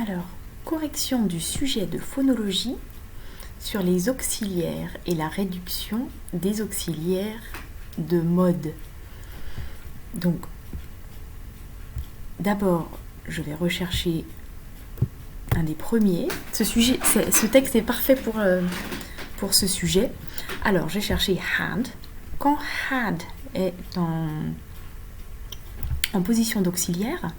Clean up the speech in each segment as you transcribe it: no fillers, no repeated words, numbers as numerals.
Alors, correction du sujet de phonologie sur les auxiliaires et la réduction des auxiliaires de mode. Donc, d'abord, je vais rechercher un des premiers. Ce texte est parfait pour ce sujet. Alors, j'ai cherché had. Quand had est en position d'auxiliaire,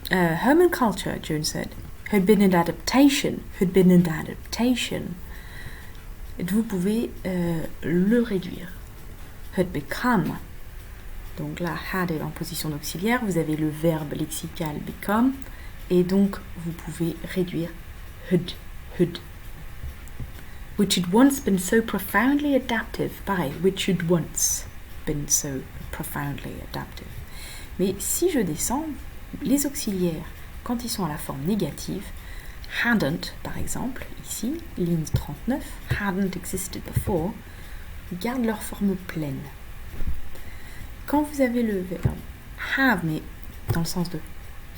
Herman Culture, Joan said, had been an adaptation. Et vous pouvez le réduire. Had become. Donc là, had est en position d'auxiliaire. Vous avez le verbe lexical become. Et donc, vous pouvez réduire had. Which had once been so profoundly adaptive. Pareil, which had once been so profoundly adaptive. Mais si je descends, les auxiliaires, quand ils sont à la forme négative, hadn't, par exemple, ici, ligne 39, hadn't existed before, gardent leur forme pleine. Quand vous avez le verbe have, mais dans le sens de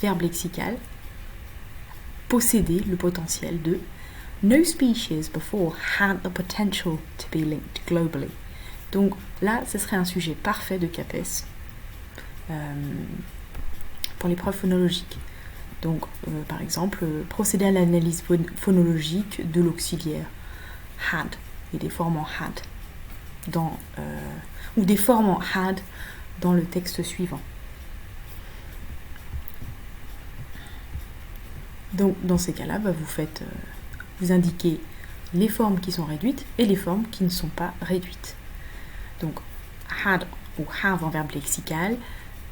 verbe lexical, posséder le potentiel de no species before had the potential to be linked globally. Donc là, ce serait un sujet parfait de CAPES pour l'épreuve phonologique. Donc, par exemple, procéder à l'analyse phonologique de l'auxiliaire had et des formes en had ou des formes en had dans le texte suivant. Donc, dans ces cas-là, vous indiquez les formes qui sont réduites et les formes qui ne sont pas réduites. Donc, had ou have en verbe lexical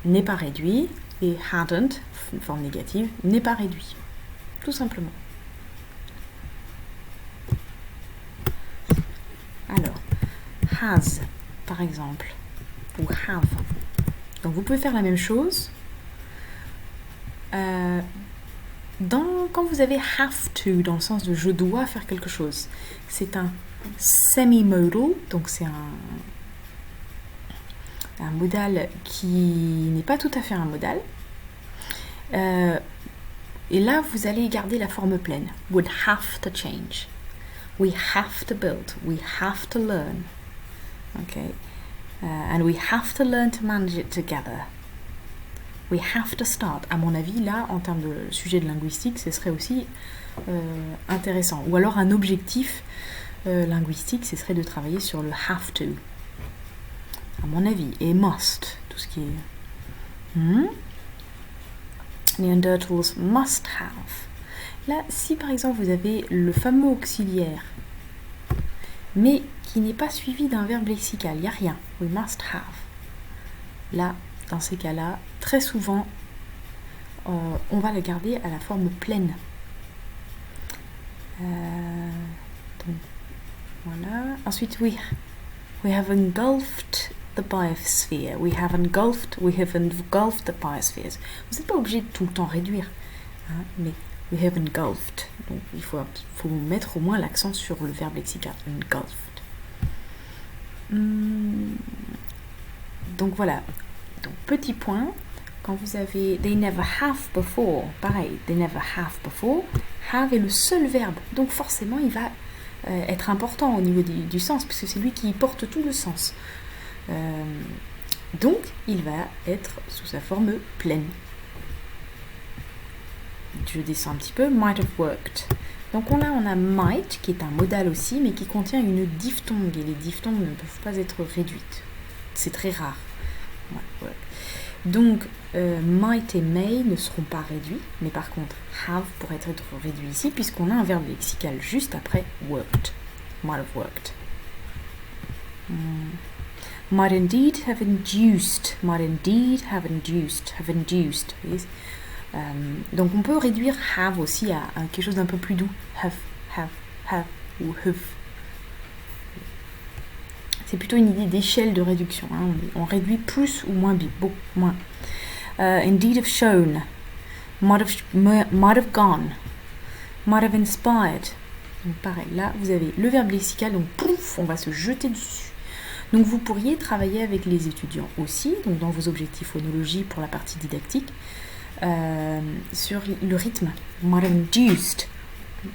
n'est pas réduit et hadn't, une forme négative, n'est pas réduit. Tout simplement. Alors, has, par exemple, ou have. Donc, vous pouvez faire la même chose. Quand vous avez have to, dans le sens de je dois faire quelque chose, c'est un semi-modal, donc c'est un modal qui n'est pas tout à fait un modal. Et là, vous allez garder la forme pleine. Would have to change. We have to build. We have to learn. Okay. And we have to learn to manage it together. We have to start. À mon avis, là, en termes de sujet de linguistique, ce serait aussi intéressant. Ou alors un objectif linguistique, ce serait de travailler sur le have to. À mon avis. Et must. Tout ce qui est... Neanderthals must have. Là, si par exemple vous avez le fameux auxiliaire, mais qui n'est pas suivi d'un verbe lexical, il n'y a rien. We must have. Là, dans ces cas-là, très souvent, on va le garder à la forme pleine. Donc, voilà. Ensuite, we have engulfed the biosphere. We have engulfed the biospheres. Vous n'êtes pas obligé de tout le temps réduire, hein, mais we have engulfed. Donc, il faut mettre au moins l'accent sur le verbe lexical. Engulfed. Donc, voilà. Donc, petit point. Quand vous avez they never have before, pareil, they never have before, have est le seul verbe. Donc, forcément, il va être important au niveau du sens, puisque c'est lui qui porte tout le sens. Donc, il va être sous sa forme pleine. Je descends un petit peu. Might have worked. Donc, on a might, qui est un modal aussi, mais qui contient une diphtongue. Et les diphtongues ne peuvent pas être réduites. C'est très rare. Ouais. Donc, might et may ne seront pas réduits, mais par contre, have pourrait être réduit ici, puisqu'on a un verbe lexical juste après worked. Might have worked. Might indeed have induced. Might indeed have induced. Have induced. Donc on peut réduire have aussi à quelque chose d'un peu plus doux. Have ou have. C'est plutôt une idée d'échelle de réduction. Hein. On réduit plus ou moins, beaucoup moins. Indeed have shown. Might have gone. Might have inspired. Donc pareil, là vous avez le verbe lexical, donc pouf, on va se jeter dessus. Donc vous pourriez travailler avec les étudiants aussi, donc dans vos objectifs phonologie pour la partie didactique, sur le rythme. Might have induced,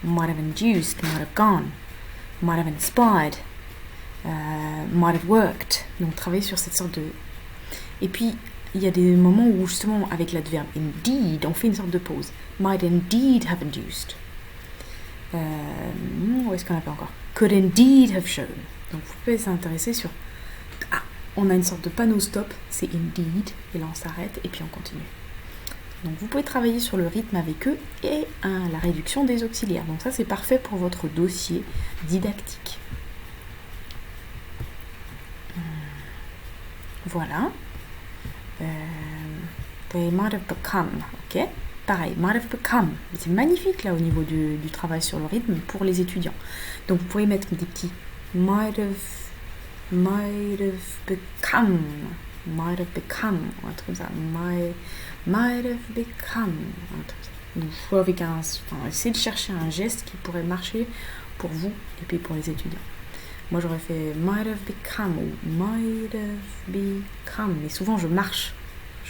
might have gone, might have inspired, might have worked. Donc travailler sur cette sorte de... Et puis, il y a des moments où justement, avec l'adverbe indeed, on fait une sorte de pause. Might indeed have induced. Où est-ce qu'on a pas encore? Could indeed have shown. Donc vous pouvez s'intéresser sur... Ah, on a une sorte de panneau stop, c'est indeed, et là on s'arrête, et puis on continue. Donc vous pouvez travailler sur le rythme avec eux et la réduction des auxiliaires. Donc ça c'est parfait pour votre dossier didactique. Voilà. They might have become, ok? Pareil, might have become. C'est magnifique là au niveau du travail sur le rythme pour les étudiants. Donc vous pouvez mettre des petits might have become, un truc comme ça, might have become, un truc comme ça. Donc il faut avec essayer de chercher un geste qui pourrait marcher pour vous et puis pour les étudiants. Moi j'aurais fait might have become ou might have become, mais souvent je marche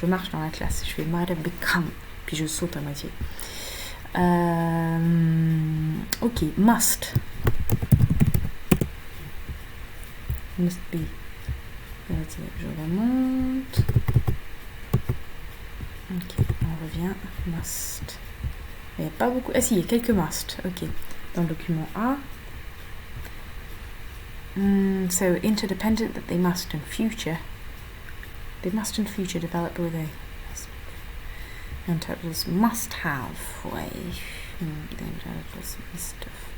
dans la classe, je fais might have become, puis je saute à moitié. Ok, must be. Je remonte. Ok, on revient. Must. Il n'y a pas beaucoup. Ah si, il y a quelques must. Ok, dans le document A. So interdependent that they must in future. They must in future develop with a interpreters must have way. The interpreters must have.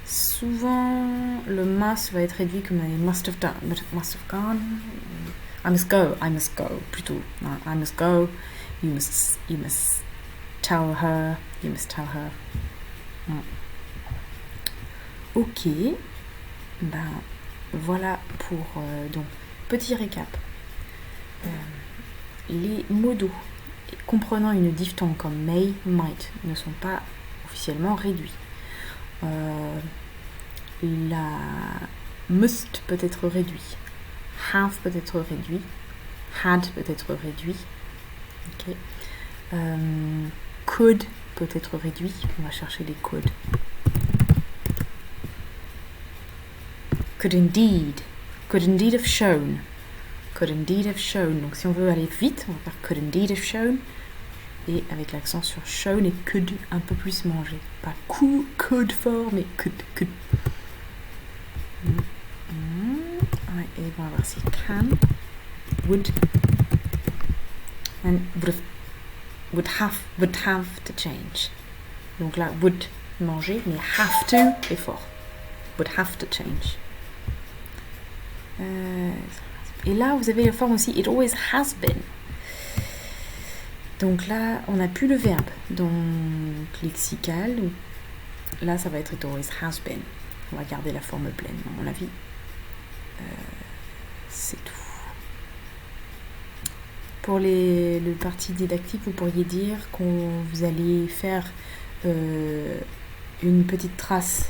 Souvent, le must va être réduit comme must have done, must have gone. I must go, plutôt. I must go. You must tell her. You must tell her. Ok. Ben voilà pour donc petit récap. Les modos comprenant une diphtongue comme may, might ne sont pas officiellement réduits. La must peut être réduit, have peut être réduit, had peut être réduit, okay. Could peut être réduit, on va chercher les could. Could indeed have shown, donc si on veut aller vite, on va faire could indeed have shown, et avec l'accent sur shown et could un peu plus mangé, pas could fort, mais could. Ouais, et on va voir si can, would, and would have to change. Donc là, would manger, mais have to est fort. Would have to change. Et là, vous avez la forme aussi it always has been. Donc là, on n'a plus le verbe. Donc lexical, là, ça va être it always has been. On va garder la forme pleine, à mon avis. C'est tout. Pour le parti didactique, vous pourriez dire qu'on vous allez faire une petite trace.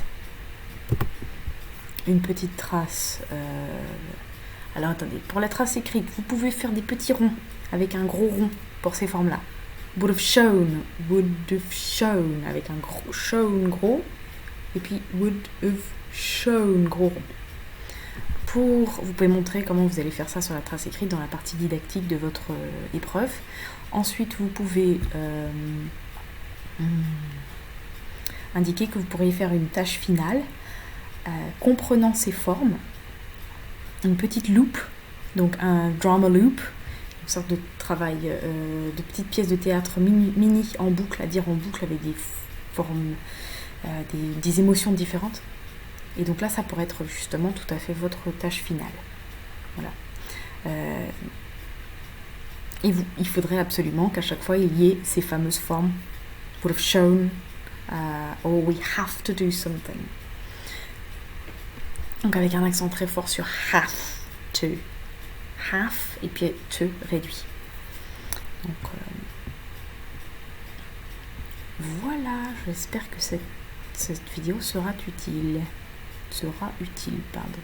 Alors attendez, pour la trace écrite, vous pouvez faire des petits ronds avec un gros rond pour ces formes-là. Would have shown avec un gros shown gros, et puis would have shown gros rond. Vous pouvez montrer comment vous allez faire ça sur la trace écrite dans la partie didactique de votre épreuve. Ensuite, vous pouvez indiquer que vous pourriez faire une tâche finale comprenant ces formes, une petite loop, donc un drama loop, une sorte de travail de petites pièces de théâtre mini en boucle, à dire en boucle avec des formes, des émotions différentes. Et donc là, ça pourrait être justement tout à fait votre tâche finale. Voilà. Il faudrait absolument qu'à chaque fois, il y ait ces fameuses formes. Would have shown, or we have to do something. Donc avec un accent très fort sur have to. Have et puis to réduit. Donc voilà, j'espère que cette vidéo sera utile. Pardon.